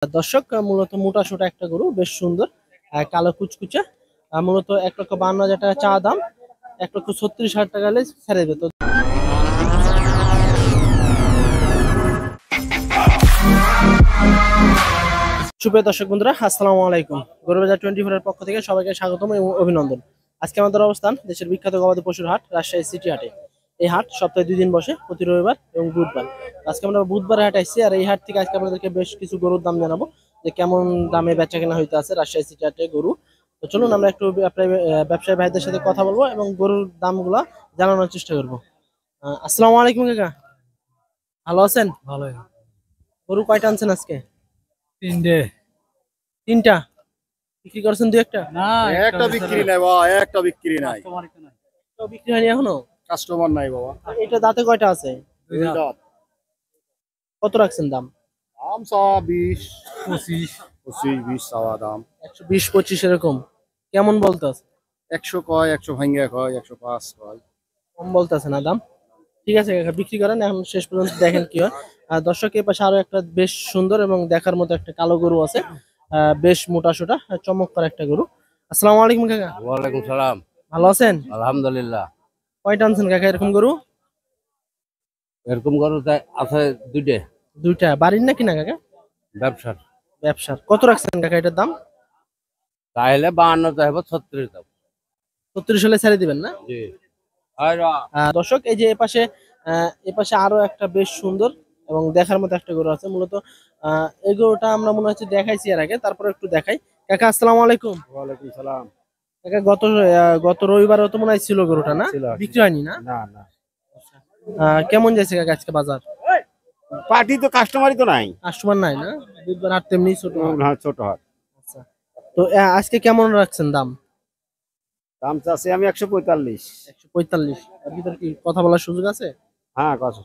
দর্শক মূলত মোটা সোটা একটা গরু বেশ সুন্দর কালো কুচকুচে মূলত 1,52,000 টাকা চা দাম 1,36,000 টাকা হলে ছেড়ে দেবে। তো সুপ্রিয় দর্শক বন্ধুরা আসসালামু আলাইকুম। গরুবাজার 24 এর পক্ষ থেকে সবাইকে স্বাগতম এবং অভিনন্দন। আজকে আমাদের অবস্থান দেশের বিখ্যাত গবাদি পশুর হাট রাজশাহী সিটি হাটে। এই হাট সপ্তাহে 2 দিন বসে, প্রতি রবিবার এবং বুধবার। আজকে আমরা বুধবার হাটে আসছি আর এই হাট থেকে আজকে আপনাদেরকে বেশ কিছু গরুর দাম জানাবো যে কেমন দামে বেচা কেনা হইতে আছে রাজশাহী সিটি হাটে গরু। তো চলুন আমরা একটু ব্যবসায়ী ভাইদের সাথে কথা বলবো এবং গরুর দামগুলা জানানোর চেষ্টা করবো। আসসালামু আলাইকুম কাকা, ভালো আছেন? ভালো। গরু কয়টা আনছেন আজকে? তিনটা। বিক্রি করছেন 2-1টা? না, একটা বিক্রি নাই বাবা, একটা বিক্রি নাই। তো বিক্রি হয়নি এখনো? কাস্টমার নাই বাবা। এটা দাঁতে কয়টা আছে? দুই দাঁত। কত রাখছেন দাম? দাম চাওয়া 20, 25। 25, 20 চাওয়া দাম। 120-25 এরকম। কেমন বলতেছে? 100 কয়, 100 ভাঙ্গা কয়, 105 কয়। কম বলতেছে না দাম? ঠিক আছে কাকা, বিক্রি করেন এখন শেষ পর্যন্ত দেখেন কি হয়। আর দর্শক এই পাশে আরো একটা বেশ সুন্দর এবং দেখার মতো একটা কালো গরু আছে, বেশ মোটা সোটা চমৎকার একটা গরু। আসসালামু আলাইকুম কাকা। ওয়ালাইকুম সালাম। ভালো আছেন? আলহামদুলিল্লাহ। কয়টা আনছেন কাকা এরকম গরু? এরকম গরু আছে দুইটা। বাড়ির নাকি না কাকা? ব্যবসার। ব্যবসার। কত রাখছেন কাকা এটার দাম? তাহলে 52 চাইবো, 36 দাম। 36 হলে ছেড়ে দিবেন না? জি। দর্শক এই যে এপাশে আরো একটা বেশ সুন্দর এবং দেখার মতো একটা গরু আছে। মূলত এই গরুটা আমরা মনে হচ্ছে দেখাইছি এর আগে, তারপরে একটু দেখাই। কাকা আসসালামু আলাইকুম। ওয়ালাইকুম সালাম। কাকা গত রবিবারও তো মনে হয় ছিল গরুটা, না? বিক্রি হয়নি না? না না, কেমন যাচ্ছে কাকা আজকে বাজার? পার্টি তো কাস্টমারই তো নাই। কাস্টমার নাই না? বুধবার হাট তেমনি ছোট হাট। হ্যাঁ, ছোট হাট। আচ্ছা, তো আজকে কেমন রাখছেন দাম? দাম চাচ্ছি আমি 145। 145। এর ভিতর কি কথা বলার সুযোগ আছে? হ্যাঁ, কত?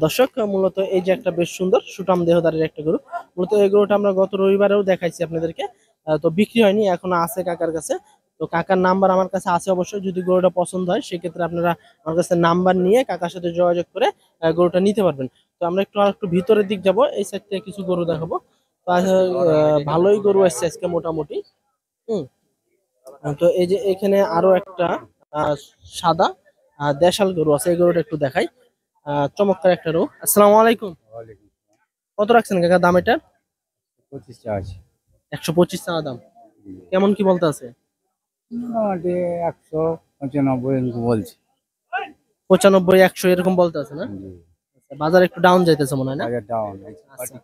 দর্শক মূলত এই যে একটা বেশ সুন্দর সুঠাম দেহদারের একটা গরু, মূলত এই গরুটা আমরা গত রবিবারেও দেখাইছি আপনাদেরকে। তো বিক্রি হয়নি, এখনো আছে কাকার কাছে। তো কাকার নাম্বার আমার কাছে আছে অবশ্যই, যদি গরুটা পছন্দ হয় সেক্ষেত্রে আপনারা আমার কাছে নাম্বার নিয়ে কাকার সাথে যোগাযোগ করে গরুটা নিতে পারবেন। তো আমরা একটু ভিতরের দিক যাব, এই সাইড থেকে কিছু গরু দেখাবো। তো ভালোই গরু আসছে আজকে মোটামুটি। তো এই যে এখানে আরো একটা সাদা দেশাল গরু আছে, এই গরুটা একটু দেখাই। চমৎকার একটা রো। আসসালামু আলাইকুম। কত রাখছেন কাকা দাম এটা? 25 চাচ্ছি। 125 টাকা দাম। কেমন কি বলতে আছে? 195 বলছি। 95-100 এরকম বলতে আছে না? আচ্ছা, বাজার একটু ডাউন যাইতেছে মনে হয় না? ডাউন। আচ্ছা।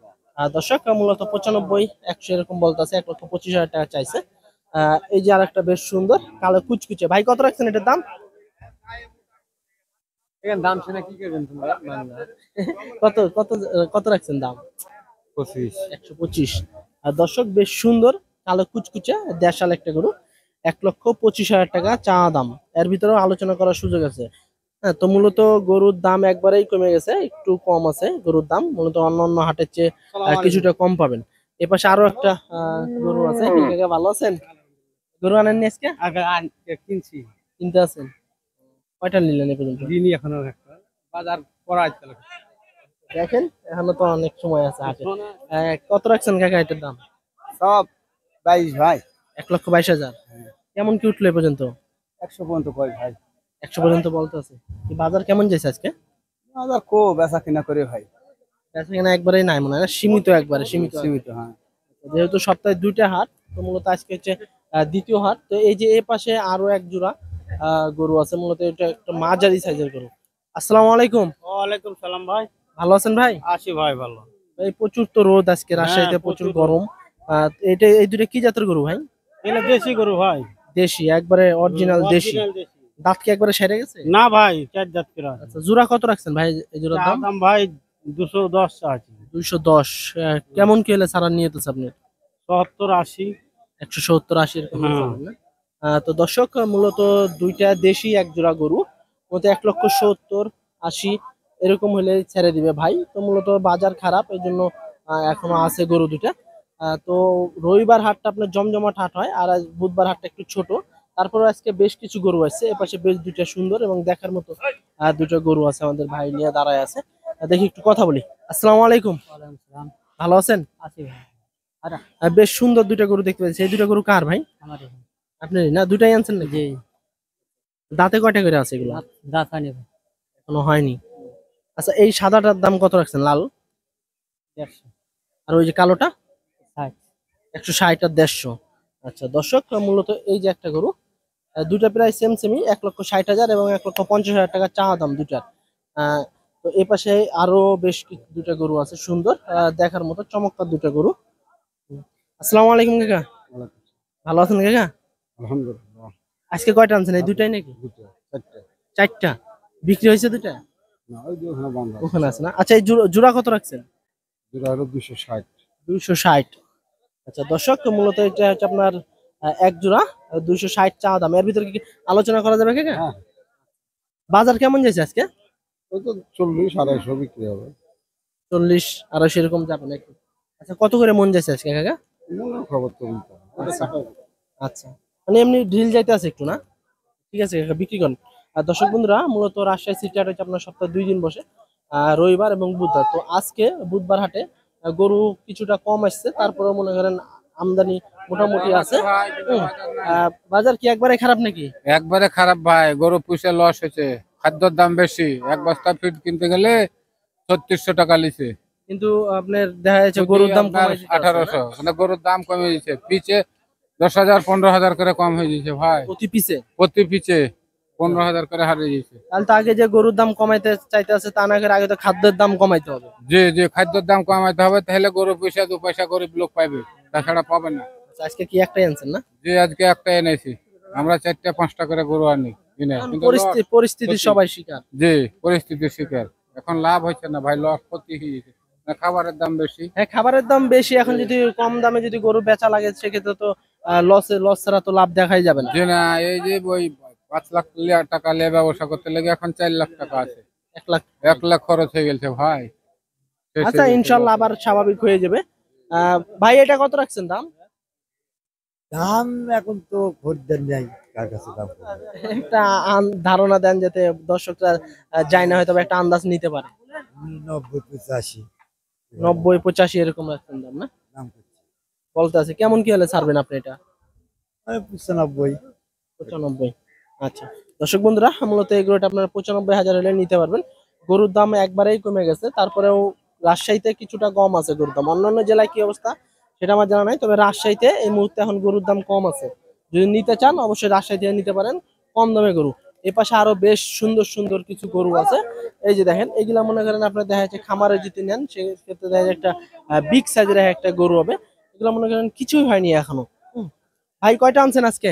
দর্শক মূলত 95-100 এরকম বলতে আছে, 1,25,000 টাকা চাইছে। এই যে আরেকটা বেশ সুন্দর কালো কুচকুচে, ভাই কত রাখছেন এটার দাম? এখানে দাম শুনে কি করবেন তোমরা? কত কত কত রাখছেন দাম? 25। 125। আর দর্শক বেশ সুন্দর কালো কুচকুচে দেশাল একটা গরু, 1,25,000 টাকা চা দাম। এর ভিতরেও আলোচনা করার সুযোগ আছে। হ্যাঁ, তো মূলত গরুর দাম একবারেই কমে গেছে, একটু কম আছে গরুর দাম, মূলত অন্যান্য হাটের চেয়ে কিছুটা কম পাবেন। এপাশে আরো একটা গরু আছে। কাকা ভালো আছেন? গরু আনেননি আজকে? কিনছি। কিনতে আছেন? কয়টা নিলেন এ পর্যন্ত? এখনো একটা বাজার পড়াই চলে। দেখেন এখনো তো অনেক সময় আছে হাটে। কত রাখছেন কাকা এটার দাম? সব 22 ভাই। 1,22,000। কেমন কি উঠলো এ পর্যন্ত? 100 পর্যন্ত কয় ভাই। 100 পর্যন্ত বলতে আছে। কি বাজার কেমন যাচ্ছে আজকে? বাজার কো বেচা কিনা করে ভাই। বেচা কেনা একবারেই নাই মনে হয় না, সীমিত, একবারে সীমিত। হ্যাঁ। যেহেতু সপ্তাহে 2টা হাট, তো মূলত আজকে হচ্ছে দ্বিতীয় হাট। তো এই যে এই পাশে আরো এক জোড়া গরু আছে, মূলত এটা একটা মাঝারি সাইজের গরু। আসসালামু আলাইকুম। ওয়ালাইকুম সালাম ভাই। ভালো আছেন ভাই? আছি ভাই, ভালো। এই প্রচুর তো রোদ আজকে, রাজশাহীতে প্রচুর গরম। এই দুটো কি জাতের গরু ভাই? এগুলো দেশি গরু ভাই। দেশি, একবারে অরিজিনাল দেশি। দাঁত কি একবারে সেরে গেছে? না ভাই, 4 দাঁত করে। আচ্ছা, জোড়া কত রাখছেন ভাই এই জোড়ার দাম? দাম ভাই 210 আছে। 210। কেমন কি হলে ছাড়া নিয়ে যেতেছে আপনি? 70, 80। 170-80 এরকম যাবেন না? তো দর্শক মূলত দুইটা দেশি এক জোড়া গরু, মূলত 1,70,80 এরকম হলে ছেড়ে দিবে ভাই। তো মূলত বাজার খারাপ, এই জন্য এখনো আছে গরু দুইটা। তো রবিবার হাটটা আপনার জমজমাট হাট হয়, আর আজ বুধবার হাটটা একটু ছোট। তারপরে আজকে বেশ কিছু গরু আছে, এপাশে বেশ দুইটা সুন্দর এবং দেখার মতো দুটো গরু আছে, আমাদের ভাই নিয়ে দাঁড়ায় আছে। দেখি একটু কথা বলি। আসসালামু আলাইকুম। ভালো আছেন? আছি ভাই। বেশ সুন্দর দুইটা গরু দেখতে পাচ্ছি। এই দুইটা গরু কার ভাই? আমার আপনি না দুইটাই আনছেন নাকি? জি দাঁতে কয়টা করে আছে এগুলো? দাঁত হয়নি ভাই। এখনো হয়নি। আচ্ছা এই সাদাটার দাম কত রাখছেন লাল? 150 আর ওই যে কালোটা? 60। 160 আর 150। আচ্ছা দর্শক মূলত এই যে একটা গরু দুইটা প্রায় সেম সেমই 1,60,000 এবং 1,50,000 টাকা চা দাম দুইটার। আহ, তো এই পাশে আরো বেশ দুইটা গরু আছে সুন্দর দেখার মতো চমৎকার দুইটা গরু। আসসালামু আলাইকুম কাকা, ভালো আছেন কাকা? আলহামদুলিল্লাহ। আজকে কয়টা আনছেন? এই দুইটাই নাকি? চারটা বিক্রি হয়েছে দুইটা? না ওই যে ওখানে বন্ধ ওখানে আছে না। আচ্ছা এই জোড়া কত রাখছেন? যেটা হলো 260। 260। আচ্ছা দর্শক তো মূলত এটা হচ্ছে আপনার এক জোড়া 260 চা দাম। এর ভিতরে কি আলোচনা করা যাবে কাকা? হ্যাঁ বাজার কেমন যাচ্ছে আজকে? ওই তো 40-250 বিক্রি হবে। 40-250 এরকম যাবে নাকি? আচ্ছা কত করে মন যাচ্ছে আজকে কাকা? মনের খবর তো বলতে হবে। আচ্ছা আচ্ছা, মানে এমনি ঢিল যাইতে আছে একটু না? ঠিক আছে কাকা বিক্রি করেন। আর দর্শক বন্ধুরা মূলত রাজশাহী সিটি হাটে হচ্ছে আপনার সপ্তাহে 2 দিন বসে, রবিবার এবং বুধবার। তো আজকে বুধবার হাটে গরু কিছুটা কম আসছে, তারপরে মনে করেন আমদানি মোটামুটি আছে। হুম, বাজার কি একবারে খারাপ নাকি? একবারে খারাপ ভাই, গরু পুষে লস হয়েছে, খাদ্যর দাম বেশি। এক বস্তা ফিড কিনতে গেলে 3600 টাকা লিছে, কিন্তু আপনার দেখা যাচ্ছে গরুর দাম কমাই দিতে আছে না? 1800। মানে গরুর দাম কমে দিয়েছে, পিছে 10,000-15,000 করে কম হয়ে গেছে ভাই। প্রতি পিসে? প্রতি পিছে 15,000 করে হারিয়ে গেছে। তাহলে তো আগে যে গরুর দাম কমাইতে চাইতে আছে তা না করে আগে তো খাদ্যের দাম কমাইতে হবে। যে যে খাদ্যর দাম কমাইতে হবে, তাহলে গরু পয়সা 2 পয়সা গরিব লোক পাইবে, তাছাড়া পাবে না। আচ্ছা, আজকে কি একটাই আনছেন না? যে আজকে একটা এনেছি, আমরা 4টা-5টা করে গরু আনি কিনে, কারণ কিন্তু পরিস্থিতি সবাই শিকার। যে পরিস্থিতির শিকার, এখন লাভ হচ্ছে না ভাই, লস ক্ষতি হয়ে গেছে। না, খাবারের দাম বেশি। হ্যাঁ খাবারের দাম বেশি, এখন যদি কম দামে যদি গরু বেচা লাগে সেক্ষেত্রে তো লস ছাড়া তো লাভ দেখাই যাবে না। যে না, এই যে ওই 5 লাখ টাকা নিয়ে ব্যবসা করতে লেগে এখন 4 লাখ টাকা আছে, 1 লাখ। 1 লাখ খরচ হয়ে গেছে ভাই। আচ্ছা ইনশাল্লাহ আবার স্বাভাবিক হয়ে যাবে। ভাই এটা কত রাখছেন দাম? দাম এখন তো খরিদ্দার নেই, কার কাছে দাম করবে? একটা ধারণা দেন যাতে দর্শকরা যায় না হয়তো একটা আন্দাজ নিতে পারে। 90-85 90-85 এরকম রাখছেন দাম না? দাম করছে। বলতে আছে কেমন কি হলে ছাড়বেন আপনি এটা? 95। 95। আচ্ছা দর্শক বন্ধুরা মূলত এগুলোটা আপনারা 95,000 হলে নিতে পারবেন। গরুর দাম একবারেই কমে গেছে, তারপরেও রাজশাহীতে কিছুটা কম আছে গরুর দাম। অন্যান্য জেলায় কি অবস্থা সেটা আমার জানা নাই, তবে রাজশাহীতে এই মুহূর্তে এখন গরুর দাম কম আছে। যদি নিতে চান অবশ্যই রাজশাহী থেকে নিতে পারেন, কম দামে গরু। এই পাশে আরো বেশ সুন্দর সুন্দর কিছু গরু আছে। এই যে দেখেন এগুলা মনে করেন আপনার দেখা যাচ্ছে খামারে যদি নেন সেক্ষেত্রে দেখা যাচ্ছে একটা বিগ সাইজের একটা গরু হবে। এগুলা মনে করেন কিছুই হয়নি এখনো। ভাই কয়টা আনছেন আজকে?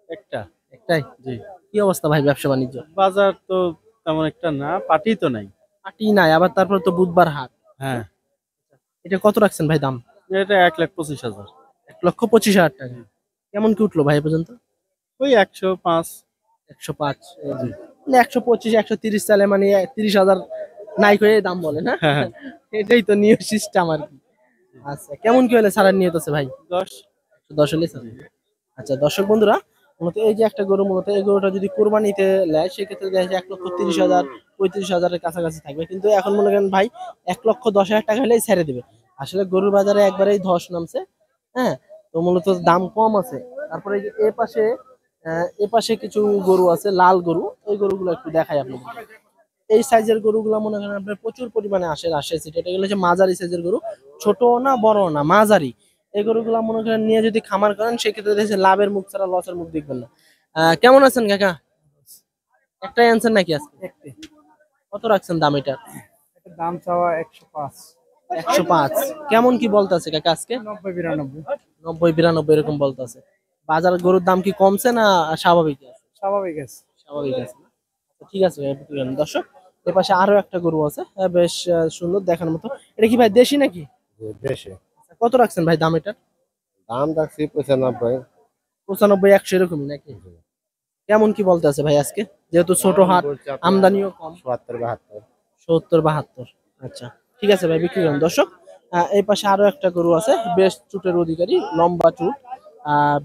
একটা। একটাই? জি। কি অবস্থা ভাই ব্যবসা বাণিজ্য? বাজার তো তেমন একটা না, পাটি তো নাই। পাটি নাই, আবার তারপর তো বুধবার হাট। হ্যাঁ, এটা কত রাখছেন ভাই দাম? এটা 1,25,000। 1,25,000 টাকা। কেমন কি উঠলো ভাই এ পর্যন্ত? ওই 105। 105। মানে 125 130 সালে মানে 30,000 নাই করে দাম বলে না? এটাই তো নিউ সিস্টেম আর কি। আচ্ছা কেমন কি হলে ছাড়ার নিয়ত আছে ভাই? 10। 10 হলে ছাড়। আচ্ছা দর্শক বন্ধুরা মূলত এই যে একটা গরু, মূলত এই গরুটা যদি কোরবানিতে নেয় সেক্ষেত্রে দেখা যায় 1,30,000 35,000 কাছাকাছি থাকবে, কিন্তু এখন মনে করেন ভাই 1,10,000 টাকা হলেই ছেড়ে দিবে। আসলে গরুর বাজারে একবারেই ধস নামছে। হ্যাঁ, তো মূলত দাম কম আছে। তারপরে এই যে এ পাশে কিছু গরু আছে লাল গরু, এই গরুগুলো একটু দেখাই আপনাদের। এই সাইজের গরুগুলো মনে করেন আপনার প্রচুর পরিমাণে আসে রাজশাহী সিটি। এটা হচ্ছে মাঝারি সাইজের গরু, ছোট না বড় না মাঝারি। এই গরুগুলা মনে করেন নিয়ে যদি খামার করেন সেক্ষেত্রে দেখছে লাভের মুখ ছাড়া লসের মুখ দেখবেন না। কেমন আছেন কাকা? একটাই আনছেন নাকি আজকে? একটি কত রাখছেন দাম এটা? একটা দাম চাওয়া 105। 105। কেমন কি বলতেছে কাকা আজকে? 90-92 90-92 এরকম বলতেছে। বাজার গরুর দাম কি কমছে না স্বাভাবিক আছে? স্বাভাবিক আছে। স্বাভাবিক আছে না? তো ঠিক আছে ভাই, বিক্রি করেন। দর্শক এর পাশে আরো একটা গরু আছে বেশ সুন্দর দেখার মতো। এটা কি ভাই দেশি নাকি? দেশে কত রাখছেন ভাই দাম এটা? দাম রাখছি 95। 95-100 এরকমই নাকি? কেমন কি বলতে আছে ভাই আজকে, যেহেতু ছোট হাট আমদানিও কম? 72-72। 70-72। আচ্ছা ঠিক আছে ভাই, বিক্রি করেন। দর্শক এই পাশে আরো একটা গরু আছে বেশ চুটের অধিকারী, লম্বা চুট,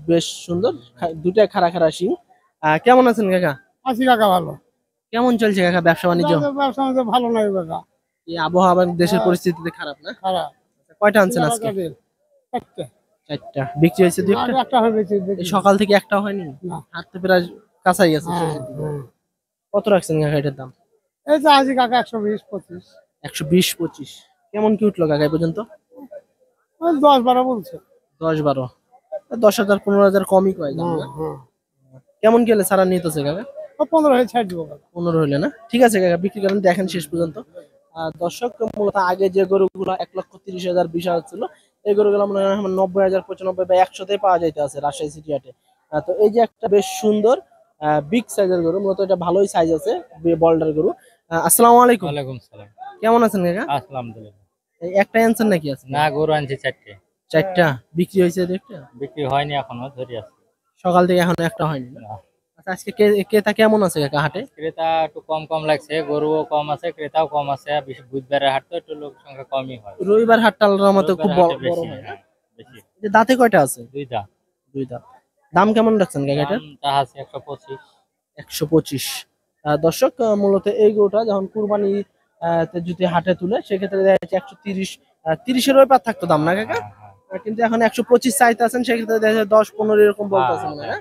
বেশ সুন্দর, দুটা খাড়া খাড়া শিং। কেমন আছেন কাকা? 80 টাকা ভালো। কেমন চলছে কাকা ব্যবসা বাণিজ্য? ব্যবসা ভালো নাই কাকা। এই আবহাওয়া বা দেশের পরিস্থিতিতে খারাপ না? খারাপ। কয়টা আনছেন আজকে? চারটা বিক্রি হয়েছে, দুইটা এই সকাল থেকে একটা হয়নি। হাত তো প্রায় কাছাই গেছে। কত রাখছেন কাকা এটার দাম? এই যে আজি কাকা 120-25 120-25। কেমন কি উঠলো কাকা এই পর্যন্ত? 10-12 বলছে। 10-12, 10,000-15,000 কমই কয় দাম না? কেমন গেলে সারা নিতেছে কাকা? 15 হয়ে ছাড় দিব কাকা। 15 হইলে না? ঠিক আছে কাকা, বিক্রি করেন, দেখেন শেষ পর্যন্ত। দর্শক মূলত আগে যে গরুগুলো 1,30,000 20,000 ছিল, এই গরুগুলো মনে হয় 90,000 95 বা 100-তে পাওয়া যাইতে আছে রাজশাহী সিটি হাটে। তো এই যে একটা বেশ সুন্দর বিগ সাইজের গরু, মূলত এটা ভালোই সাইজ আছে, বল্ডার গরু। আসসালামু আলাইকুম। ওয়ালাইকুম সালাম। কেমন আছেন কাকা? আলহামদুলিল্লাহ। এই একটাই আনছেন নাকি আছে? না, গরু আনছি চারটে। চারটা বিক্রি হয়েছে একটা? বিক্রি হয়নি এখনো, ধরে আছে। সকাল থেকে এখন একটা হয়নি না? না। আচ্ছা, আজকে ক্রেতা কেমন আছে কাকা হাটে? ক্রেতা একটু কম কম লাগছে, গরুও কম আছে, ক্রেতাও কম আছে। বেশি বুধবারের হাট তো একটু লোক সংখ্যা কমই হয়। রবিবার হাটটা আল্লাহর মতো খুব রবিবার বড় হাটে বেশি, হয় না? হ্যাঁ, বেশি। এই যে দাঁতে কয়টা আছে? দুইটা। দুইটা। দাম কেমন রাখছেন কাকা এটার? দাম তা আছে 125। 125। দর্শক মূলত এই গরুটা যখন কুরবানি তে যদি হাটে তুলে সেক্ষেত্রে দেখা যাচ্ছে 130, 30-এর ওই পার থাকতো দাম না কাকা? হ্যাঁ, হ্যাঁ। কিন্তু এখন 125 চাইতে আছেন, সেক্ষেত্রে দেখা যাচ্ছে 10-15 এরকম বলতেছেন মনে হয় না?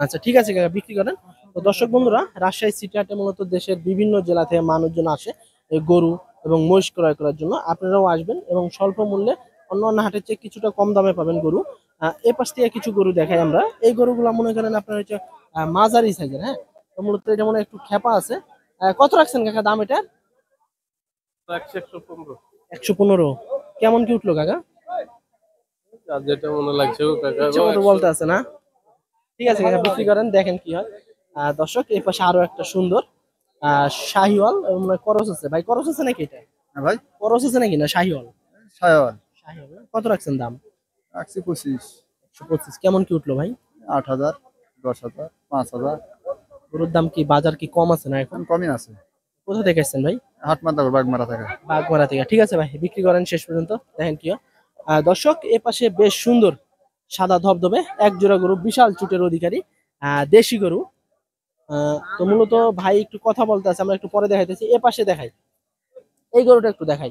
আচ্ছা ঠিক আছে কাকা, বিক্রি করেন। তো দর্শক বন্ধুরা, রাজশাহী সিটি হাটে মূলত দেশের বিভিন্ন জেলা থেকে মানুষজন আসে এই গরু এবং মহিষ ক্রয় করার জন্য। আপনারাও আসবেন এবং স্বল্প মূল্যে অন্য অন্য হাটের চেয়ে কিছুটা কম দামে পাবেন গরু। এই পাশ থেকে কিছু গরু দেখাই আমরা। এই গরুগুলো মনে করেন আপনার হচ্ছে মাঝারি সাইজের। হ্যাঁ, তো মূলত এটা মনে হয় একটু খেপা আছে। কত রাখছেন কাকা দাম এটা? 115। 115। কেমন কি উঠলো কাকা? আর যেটা মনে লাগছে ও কাকা ইচ্ছে মতো বলতে আছে না? ঠিক আছে কাকা, বিক্রি করেন, দেখেন কি হয়। দর্শক এই পাশে আরো একটা সুন্দর শাহিওয়াল করস আছে। ভাই করস আছে নাকি এটা? হ্যাঁ ভাই, করস আছে নাকি না শাহিওয়াল? সায়াল শাহিওয়াল না? কত রাখছেন দাম? 125, 125। কেমন কি উঠলো ভাই? 8,000, 10,000, 5,000 গরুর দাম কি বাজার কি কম আছে না এখন? কমই আছে। কোথা থেকে আসছেন ভাই? হাট মাথা বাগমারা থেকে। বাগমারা থেকে। ঠিক আছে ভাই, বিক্রি করেন শেষ পর্যন্ত, দেখেন কি হয়। দর্শক এ পাশে বেশ সুন্দর সাদা ধবধবে এক জোড়া গরু, বিশাল চুটের অধিকারী, দেশি গরু। তো মূলত ভাই একটু কথা বলতে আছে, আমরা একটু পরে দেখাইতেছি। এ পাশে দেখাই, এই গরুটা একটু দেখাই।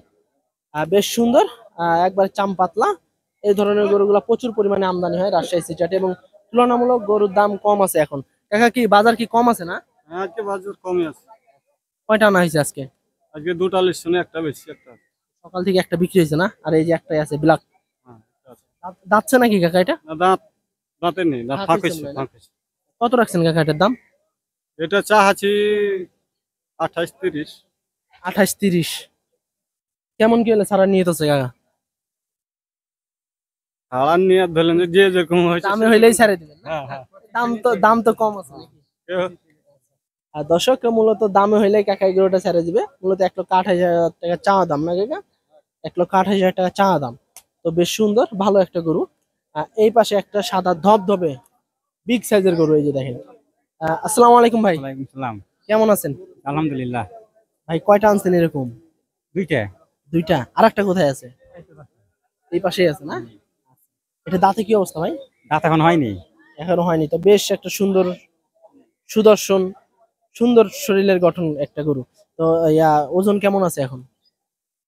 বেশ সুন্দর, একবার চাম পাতলা। এই ধরনের গরুগুলা প্রচুর পরিমাণে আমদানি হয় রাজশাহী সিটি হাটে এবং তুলনামূলক গরুর দাম কম আছে এখন। কাকা কি বাজার কি কম আছে না? হ্যাঁ, আজকে বাজার কমই আছে। কয়টা আনা হয়েছে আজকে? আজকে দুটা লিস্টনে একটা বেশি একটা। সকাল থেকে একটা বিক্রি হয়েছে না? আর এই যে একটাই আছে ব্ল্যাক। হ্যাঁ, আছে। দাঁতছে নাকি কাকা এটা? না, দাঁতের নেই, দাঁত ফাঁক ফাঁক হয়েছে হয়েছে, মনে হয় না? ফাঁক হয়েছে। কত রাখছেন কাকা এটার দাম? এটা চা আছি 28-30। 28-30। কেমন কি হলে সারা নিয়ে তোছে কাকা? হাড়ান নিয়ে ধরলেন যে যেরকম হয়েছে দামে হইলেই ছেড়ে দিবেন না? হ্যাঁ, হ্যাঁ। দাম তো কম আছে নাকি? আর দর্শক মূলত দামে হইলেই কাকা এই গরুটা ছেড়ে দিবে। মূলত 1,28,000 টাকা চাওয়া দাম না কাকা? 1,28,000 টাকা চাওয়া দাম। তো বেশ সুন্দর ভালো একটা গরু। এই পাশে একটা সাদা ধবধবে বিগ সাইজের গরু, এই যে দেখেন। আসসালামু আলাইকুম ভাই, ওয়ালাইকুম সালাম। কেমন আছেন? আলহামদুলিল্লাহ। ভাই কয়টা আনছেন এরকম? দুইটা। দুইটা। আরেকটা কোথায় আছে? এই পাশেই আছে না? এটা দাঁতে কি অবস্থা ভাই? দাঁত এখন হয়নি। এখনো হয়নি। তো বেশ একটা সুন্দর সুদর্শন, সুন্দর শরীরের গঠন একটা গরু। তো ওজন কেমন আছে এখন?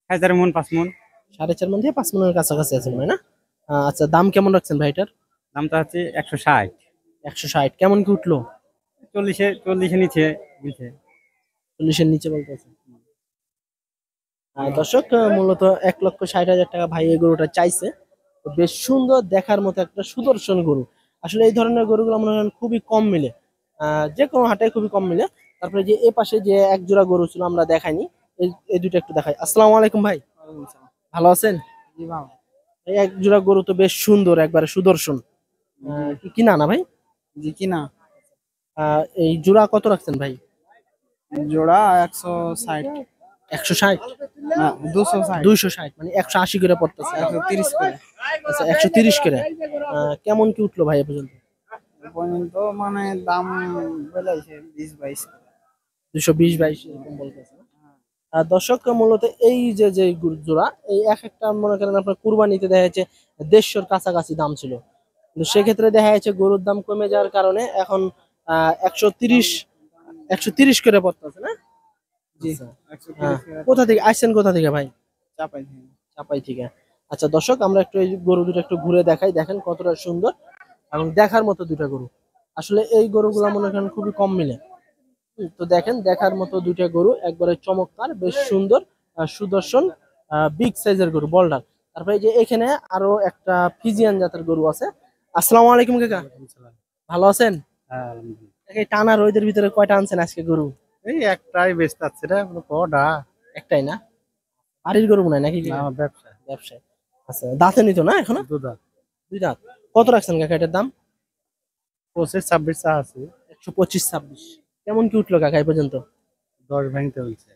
4.5 মণ 5 মণ। 4.5 মণ থেকে 5 মণের কাছাকাছি আছে মনে হয় না? আচ্ছা, দাম কেমন রাখছেন ভাই এটার? দামটা হচ্ছে 160। 160। কেমন কি উঠলো? 40 নিচে নিচে। 40-এর নিচে বলতেছে। দর্শক মূলত 1,60,000 টাকা ভাই এই গরুটা চাইছে। তো বেশ সুন্দর দেখার মতো একটা সুদর্শন গরু। আসলে এই ধরনের গরুগুলো মনে হয় খুবই কম মিলে, যে কোনো হাটে খুবই কম মিলে। তারপরে যে এই পাশে যে এক জোড়া গরু ছিল আমরা দেখাইনি, এই দুটো একটু দেখাই। আসসালামু আলাইকুম ভাই, ভালো আছেন? এই এক জোড়া গরু তো বেশ সুন্দর, একবারে সুদর্শন। কিনা না ভাই? জি কিনা এই জোড়া কত রাখছেন ভাই? জোড়া 160, 160? না 260, 260 মানে 180 করে পড়তেছে। 130 করে আচ্ছা, 130 করে। কেমন কি উঠলো ভাই এ পর্যন্ত? পর্যন্ত মানে দাম বলাইছে 20-22। 220-22 এরকম বলতেছে। দর্শক মূলত এই যে যে জোড়া, এই এক একটা মনে করেন আপনার কুরবানিতে দেখা যাচ্ছে 150-র কাছাকাছি দাম ছিল, কিন্তু সেক্ষেত্রে দেখা যাচ্ছে গরুর দাম কমে যাওয়ার কারণে এখন 130 করে পড়তেছে না? জি। কোথা থেকে আসছেন, কোথা থেকে ভাই? চাপাই থেকে। আচ্ছা দর্শক, আমরা একটু এই গরু দুটো একটু ঘুরে দেখাই, দেখেন কতটা সুন্দর এবং দেখার মতো দুইটা গরু। আসলে এই গরুগুলা মনে করেন খুবই কম মিলে। তো দেখেন দেখার মতো দুইটা গরু, একবারে চমৎকার, বেশ সুন্দর, সুদর্শন, বিগ সাইজের গরু, বল্ডার। তারপরে এই যে এখানে আরো একটা ফিজিয়ান জাতের গরু আছে। আসসালামু আলাইকুম কাকা, ভালো আছেন? হ্যাঁ, এই টানা রোদের ভিতরে কয়টা আনছেন আজকে গরু? এই একটাই বেচতে আছে রে, কটা একটাই না? বাড়ির গরু মনে হয় নাকি? ব্যবসা ব্যবসায়। আচ্ছা, দাঁতে নিত না এখনো? দুধা দুই দাঁত। কত রাখছেন কাকা এটার দাম? 25-26 চা আছে, 125-26। কেমন কি উঠলো কাকা এই পর্যন্ত? 10 ভাঙতে বলছে।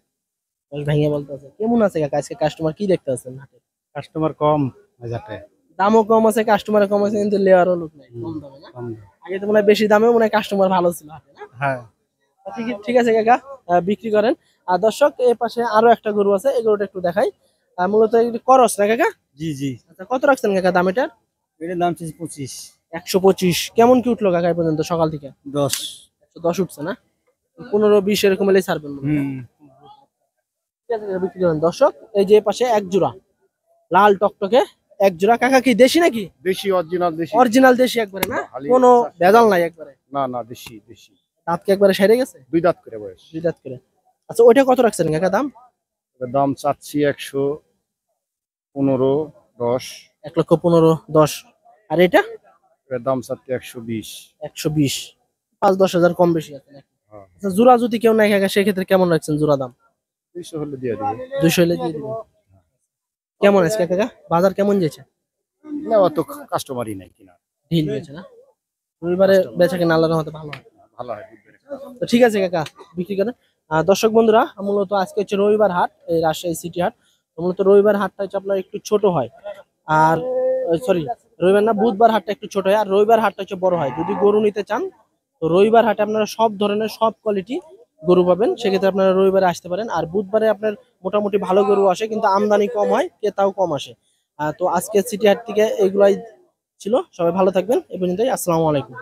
দশ ভেঙে বলতে আছে। কেমন আছে কাকা আজকে কাস্টমার কি দেখতে আছেন হাটে? কাস্টমার কম বাজারে, দামও কম আছে, কাস্টমার কম আছে, কিন্তু লেয়ারও লোক নাই, কম দামে না? কম। আগে তো মনে হয় বেশি দামেও মনে হয় কাস্টমার ভালো ছিল হাটে, না? হ্যাঁ, ঠিক ঠিক আছে কাকা, বিক্রি করেন। আর দর্শক, এই পাশে আরো একটা গরু আছে, এই গরুটা একটু দেখাই। মূলত এগুলি করস না কাকা? জি জি। আচ্ছা, কত রাখছেন কাকা দাম এটার? এটার দাম 25। 125। কেমন কি উঠলো কাকা এই পর্যন্ত সকাল থেকে? 10। 110 উঠছে না? 15-20 এরকম এলেই ছাড়বেন মনে হয়। ঠিক আছে কাকা, বিক্রি করেন। দর্শক, এই যে এ পাশে এক জোড়া লাল টকটকে এক জোড়া। কাকা কি দেশি নাকি? দেশি, অরিজিনাল দেশি। অরিজিনাল দেশি একবারে, না কোনো ভেজাল নাই একবারে? না না, দেশি দেশি। দাঁত কি একবারে সেরে গেছে? 2 দাঁত করে বয়স। দুই দাঁত করে। আচ্ছা, ওইটা কত রাখছেন কাকা দাম? এটার দাম চাচ্ছি 115, 10। 1,15,10। আর এটা? এটার দাম চাচ্ছি 120। 120। 5-10 হাজার কম বেশি আছে নাকি? হ্যাঁ, আচ্ছা, জোড়া যদি কেউ নেয় কাকা সেক্ষেত্রে কেমন রাখছেন জোড়া দাম? 200 হলে দিয়ে দিবে। 200 হলে দিয়ে দিবেন। কেমন আজকে কাকা বাজার কেমন যাচ্ছে? না, অত কাস্টমারই নাই কিনা। ঢিল বেচে না? রবিবারে বেচা কেনা আল্লাহর রহমতে ভালো হয়। ভালো হয় বুধবারে। তো ঠিক আছে কাকা, বিক্রি করেন। দর্শক বন্ধুরা, মূলত আজকে হচ্ছে রবিবার হাট, এই রাজশাহী সিটি হাট। তো মূলত রবিবার হাটটা হচ্ছে আপনার একটু ছোট হয়, আর সরি, রবিবার না, বুধবার হাটটা একটু ছোট হয়, আর রবিবার হাটটা হচ্ছে বড় হয়। যদি গরু নিতে চান তো রবিবার হাটে আপনারা সব ধরনের সব কোয়ালিটি গরু পাবেন, সেক্ষেত্রে আপনারা রবিবারে আসতে পারেন। আর বুধবারে আপনার মোটামুটি ভালো গরু আসে, কিন্তু আমদানি কম হয়, ক্রেতাও কম আসে। তো আজকে সিটি হাট থেকে এগুলাই ছিল। সবাই ভালো থাকবেন, এ পর্যন্তই। আসসালামু আলাইকুম।